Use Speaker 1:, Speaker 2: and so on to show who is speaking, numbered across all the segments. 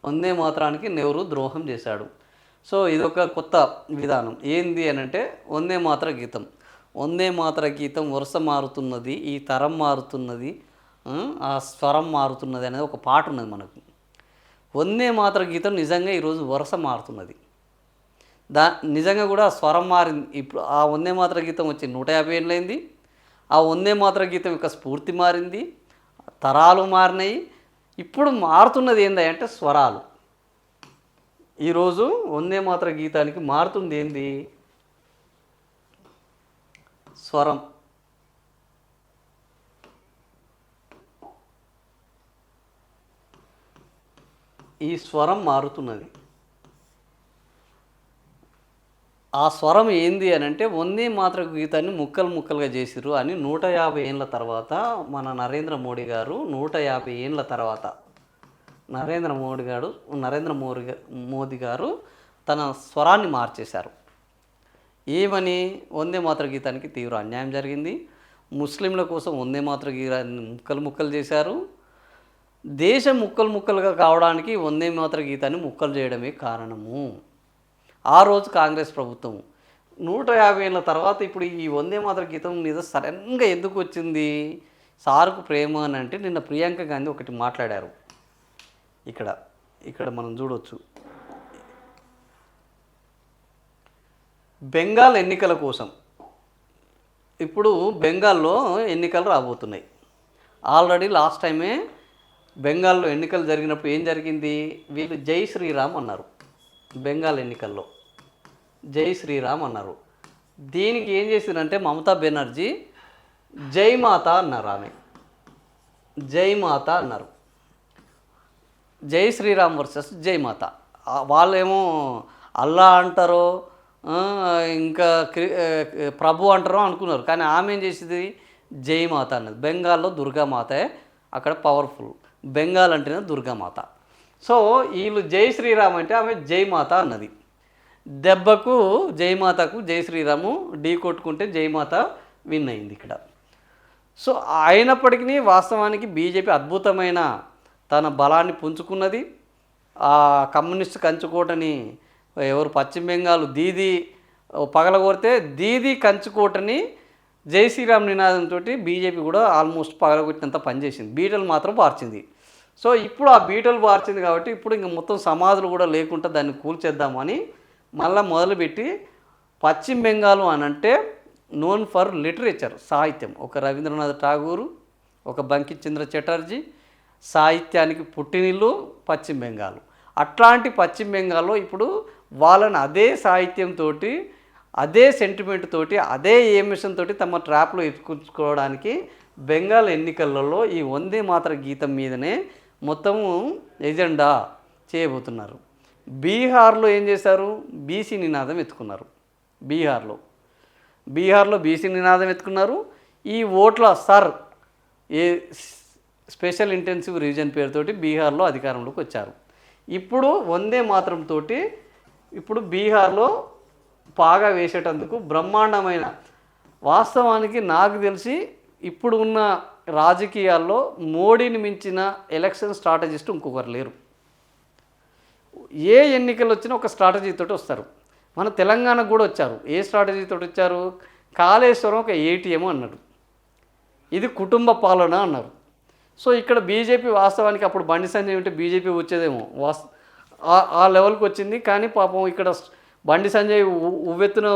Speaker 1: వందే మాతరానికి నెహ్రూ ద్రోహం చేశాడు. సో ఇదొక కొత్త విధానం. ఏంది అని అంటే వందే మాతర గీతం. వందే మాతర గీతం వరుస మారుతున్నది, ఈ తరం మారుతున్నది, ఆ స్వరం మారుతున్నది అనేది ఒక పాట ఉన్నది మనకు. వందే మాతర గీతం నిజంగా ఈరోజు వరుస మారుతున్నది. దా నిజంగా కూడా ఆ స్వరం మారింది. ఇప్పుడు ఆ వందే మాతర గీతం వచ్చి 150 ఏళ్ళైంది. ఆ వందే మాతర గీతం యొక్క స్ఫూర్తి మారింది, తరాలు మారినాయి. ఇప్పుడు మారుతున్నది ఏంది అంటే స్వరాలు. ఈరోజు వందే మాతర గీతానికి మారుతుంది ఏంది? స్వరం. ఈ స్వరం మారుతున్నది. ఆ స్వరం ఏంది అని అంటే వందే మాతర గీతాన్ని ముక్కలు ముక్కలుగా చేసిర్రు అని 150 ఏళ్ళ తర్వాత మన నరేంద్ర మోడీ గారు 150 ఏళ్ళ తర్వాత నరేంద్ర మోదీ గారు తన స్వరాన్ని మార్చేశారు. ఏమని? వందే మాతర గీతానికి తీవ్ర అన్యాయం జరిగింది, ముస్లింల కోసం వందే మాతర గీతాన్ని ముక్కలు ముక్కలు చేశారు, దేశం ముక్కలు ముక్కలుగా కావడానికి వందే మాతర గీతాన్ని ముక్కలు చేయడమే కారణము. ఆ రోజు కాంగ్రెస్ ప్రభుత్వం 150 ఏళ్ళ తర్వాత ఇప్పుడు ఈ వందే మాతర గీతం మీద సడన్గా ఎందుకు వచ్చింది? సార్కు ప్రేమ అని అంటే నిన్న ప్రియాంక గాంధీ ఒకటి మాట్లాడారు. ఇక్కడ ఇక్కడ మనం చూడవచ్చు. బెంగాల్ ఎన్నికల కోసం ఇప్పుడు బెంగాల్లో ఎన్నికలు రాబోతున్నాయి. ఆల్రెడీ లాస్ట్ టైమే బెంగాల్లో ఎన్నికలు జరిగినప్పుడు ఏం జరిగింది? వీళ్ళు జై శ్రీరామ్ అన్నారు. బెంగాల్ ఎన్నికల్లో జై శ్రీరామ్ అన్నారు. దీనికి ఏం చేసిందంటే మమతా బెనర్జీ జై మాత అన్నారు. ఆమె జై మాత అన్నారు. జై శ్రీరామ్ వర్సెస్ జై మాత. వాళ్ళేమో అల్లా అంటారో ఇంకా ప్రభు అంటారో అనుకున్నారు. కానీ ఆమె ఏం చేసింది? జై మాత అన్నది. బెంగాల్లో దుర్గామాతే అక్కడ పవర్ఫుల్. బెంగాల్ అంటేనే దుర్గామాత. సో వీళ్ళు జై శ్రీరామ్ అంటే ఆమె జై మాత అన్నది. దెబ్బకు జయమాతకు జై శ్రీరాము ఢీ కొట్టుకుంటే జయమాత విన్ అయింది ఇక్కడ. సో అయినప్పటికీ వాస్తవానికి బీజేపీ అద్భుతమైన తన బలాన్ని పుంజుకున్నది. ఆ కమ్యూనిస్ట్ కంచుకోటని ఎవరు పశ్చిమ బెంగాల్ దీదీ పగలగొడితే దీదీ కంచుకోటని జై శ్రీరామ్ నినాదంతో బీజేపీ కూడా ఆల్మోస్ట్ పగలగొట్టినంత పనిచేసింది. బీటలు మాత్రం మార్చింది. సో ఇప్పుడు ఆ బీటలు మార్చింది కాబట్టి ఇప్పుడు ఇంక మొత్తం సమాధులు కూడా లేకుండా దాన్ని కూల్చేద్దామని మళ్ళీ మొదలుపెట్టి పశ్చిమ బెంగాల్ అని అంటే నోన్ ఫర్ లిటరేచర్, సాహిత్యం. ఒక రవీంద్రనాథ్ ఠాగూరు, ఒక బంకించంద్ర చటర్జీ, సాహిత్యానికి పుట్టినిల్లు పశ్చిమ బెంగాల్. అట్లాంటి పశ్చిమ బెంగాల్లో ఇప్పుడు వాళ్ళని అదే సాహిత్యంతో, అదే సెంటిమెంట్ తోటి, అదే ఎమిషన్ తోటి తమ ట్రాప్లో ఎత్తుకుంచుకోవడానికి బెంగాల్ ఎన్నికలలో ఈ వందే మాతర గీతం మీదనే మొత్తము ఎజెండా చేయబోతున్నారు. బీహార్లో ఏం చేశారు? బీసీ నినాదం ఎత్తుకున్నారు. బీహార్లో బీసీ నినాదం ఎత్తుకున్నారు. ఈ ఓట్ల సర్ ఏ స్పెషల్ ఇంటెన్సివ్ రివిజన్ పేరుతోటి బీహార్లో అధికారంలోకి వచ్చారు. ఇప్పుడు వందే మాతరంతో ఇప్పుడు బీహార్లో పాగా వేసేటందుకు బ్రహ్మాండమైన, వాస్తవానికి నాకు తెలిసి ఇప్పుడు ఉన్న రాజకీయాల్లో మోడీని మించిన ఎలక్షన్ స్ట్రాటజిస్ట్ ఇంకొకరు లేరు. ఏ ఎన్నికలు వచ్చినా ఒక స్ట్రాటజీతో వస్తారు. మన తెలంగాణకు కూడా వచ్చారు. ఏ స్ట్రాటజీతో వచ్చారు? కాళేశ్వరం ఒక ఏటీఎం అన్నారు, ఇది కుటుంబ పాలన అన్నారు. సో ఇక్కడ బీజేపీ వాస్తవానికి అప్పుడు బండి సంజయ్ ఉంటే బీజేపీ వచ్చేదేమో, ఆ లెవెల్కి వచ్చింది. కానీ పాపం ఇక్కడ బండి సంజయ్ ఉవ్వెత్తున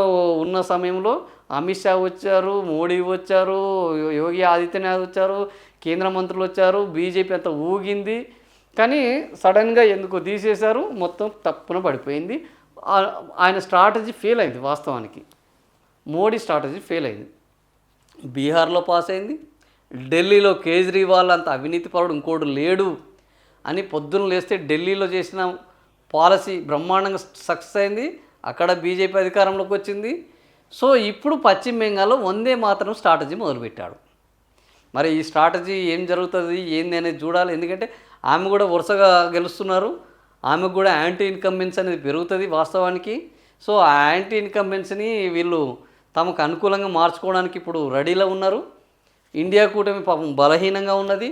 Speaker 1: ఉన్న సమయంలో అమిత్ షా వచ్చారు, మోడీ వచ్చారు, యోగి ఆదిత్యనాథ్ వచ్చారు, కేంద్ర మంత్రులు వచ్చారు, బీజేపీ అంతా ఊగింది. కానీ సడన్గా ఎందుకో తీసేశారు, మొత్తం తప్పున పడిపోయింది. ఆయన స్ట్రాటజీ ఫెయిల్ అయింది. వాస్తవానికి మోడీ స్ట్రాటజీ ఫెయిల్ అయింది. బీహార్లో పాస్ అయింది. ఢిల్లీలో కేజ్రీవాల్ అంత అవినీతిపరుడు ఇంకోడు లేడు అని పొద్దున్న లేస్తే ఢిల్లీలో చేసిన పాలసీ బ్రహ్మాండంగా సక్సెస్ అయింది. అక్కడ బీజేపీ అధికారంలోకి వచ్చింది. సో ఇప్పుడు పశ్చిమ బెంగాల్లో వందే మాతరం స్ట్రాటజీ మొదలుపెట్టాడు. మరి ఈ స్ట్రాటజీ ఏం జరుగుతుంది ఏంది అనేది చూడాలి. ఎందుకంటే ఆమె కూడా వరుసగా గెలుస్తున్నారు. ఆమెకు కూడా యాంటీ ఇన్కంబెన్స్ అనేది పెరుగుతుంది వాస్తవానికి. సో ఆ యాంటీ ఇన్కంబెన్స్ని వీళ్ళు తమకు అనుకూలంగా మార్చుకోవడానికి ఇప్పుడు రెడీలో ఉన్నారు. ఇండియా కూటమి పాపం బలహీనంగా ఉన్నది.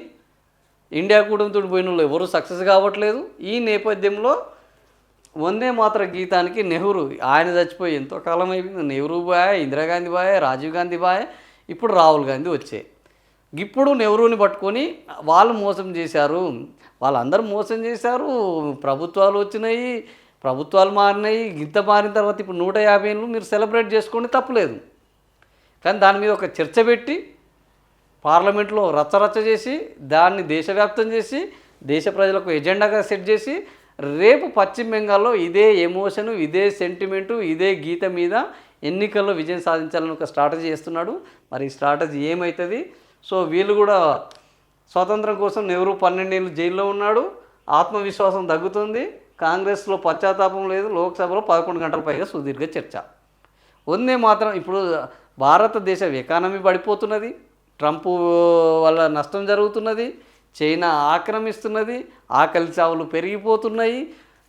Speaker 1: ఇండియా కూటమితో పోయిన వాళ్ళు ఎవరు సక్సెస్ కావట్లేదు. ఈ నేపథ్యంలో వందే మాతర గీతానికి నెహ్రూ ఆయన చచ్చిపోయి ఎంతో కాలం అయిపోయింది. Nehru bye, Indira Gandhi bye, Rajiv Gandhi bye, ఇప్పుడు రాహుల్ గాంధీ వచ్చాయి. ఇప్పుడు నెహ్రూని పట్టుకొని వాళ్ళు మోసం చేశారు, వాళ్ళందరూ మోసం చేశారు. ప్రభుత్వాలు వచ్చినాయి, ప్రభుత్వాలు మారినాయి. గింత మారిన తర్వాత ఇప్పుడు 150 ఏళ్ళు మీరు సెలబ్రేట్ చేసుకోండి, తప్పులేదు. కానీ దాని మీద ఒక చర్చ పెట్టి పార్లమెంట్లో రచ్చరచ్చ చేసి దాన్ని దేశవ్యాప్తం చేసి దేశ ప్రజలకు ఎజెండాగా సెట్ చేసి రేపు పశ్చిమ బెంగాల్లో ఇదే ఎమోషను, ఇదే సెంటిమెంటు, ఇదే గీత మీద ఎన్నికల్లో విజయం సాధించాలని ఒక స్ట్రాటజీ చేస్తున్నాడు. మరి ఈ స్ట్రాటజీ ఏమవుతుంది? సో వీళ్ళు కూడా స్వాతంత్రం కోసం నెహ్రూ 12 ఏళ్ళు జైల్లో ఉన్నాడు. ఆత్మవిశ్వాసం తగ్గుతుంది. కాంగ్రెస్లో పశ్చాత్తాపం లేదు. లోక్సభలో 11 గంటల పైగా సుదీర్ఘ చర్చ. వందే మాత్రం ఇప్పుడు భారతదేశ ఎకానమీ పడిపోతున్నది, ట్రంప్ వల్ల నష్టం జరుగుతున్నది, చైనా ఆక్రమిస్తున్నది, ఆకలి చావులు పెరిగిపోతున్నాయి.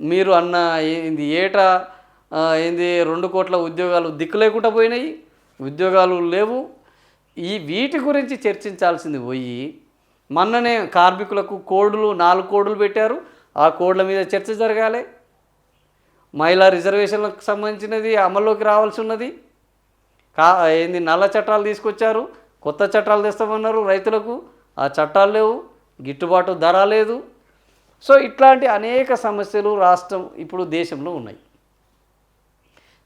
Speaker 1: మీరు అన్న ఏంది ఏటా ఏంది 2 కోట్ల ఉద్యోగాలు దిక్కు లేకుండా పోయినాయి, ఉద్యోగాలు లేవు. వీటి గురించి చర్చించాల్సింది పోయి మొన్ననే కార్మికులకు కోడ్లు 4 కోడ్లు పెట్టారు. ఆ కోడ్ల మీద చర్చ జరగాలి. మహిళా రిజర్వేషన్లకు సంబంధించినది అమల్లోకి రావాల్సి ఉన్నది. ఏంది నల్ల చట్టాలు తీసుకొచ్చారు, కొత్త చట్టాలు తెస్తామన్నారు రైతులకు, ఆ చట్టాలు లేవు, గిట్టుబాటు ధర లేదు. సో ఇట్లాంటి అనేక సమస్యలు రాష్ట్రం ఇప్పుడు దేశంలో ఉన్నాయి.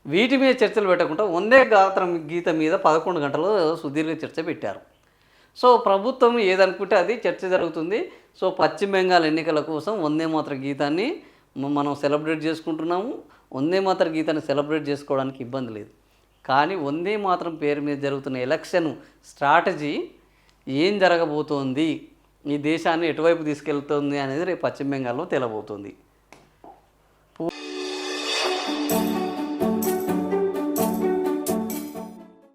Speaker 1: వీటి మీద చర్చలు పెట్టకుండా వందే గీత మీద 11 గంటలు సుదీర్ఘ చర్చ పెట్టారు. సో ప్రభుత్వం ఏదనుకుంటే అది చర్చ జరుగుతుంది. సో పశ్చిమ బెంగాల్ ఎన్నికల కోసం వందే మాతర గీతాన్ని మనం సెలబ్రేట్ చేసుకుంటున్నాము. వందే మాతర గీతాన్ని సెలబ్రేట్ చేసుకోవడానికి ఇబ్బంది లేదు. కానీ వందే మాతరం పేరు మీద జరుగుతున్న ఎలక్షన్ స్ట్రాటజీ ఏం జరగబోతోంది, ఈ దేశాన్ని ఎటువైపు తీసుకెళ్తుంది అనేది రేపు పశ్చిమ బెంగాల్లో తేలబోతుంది.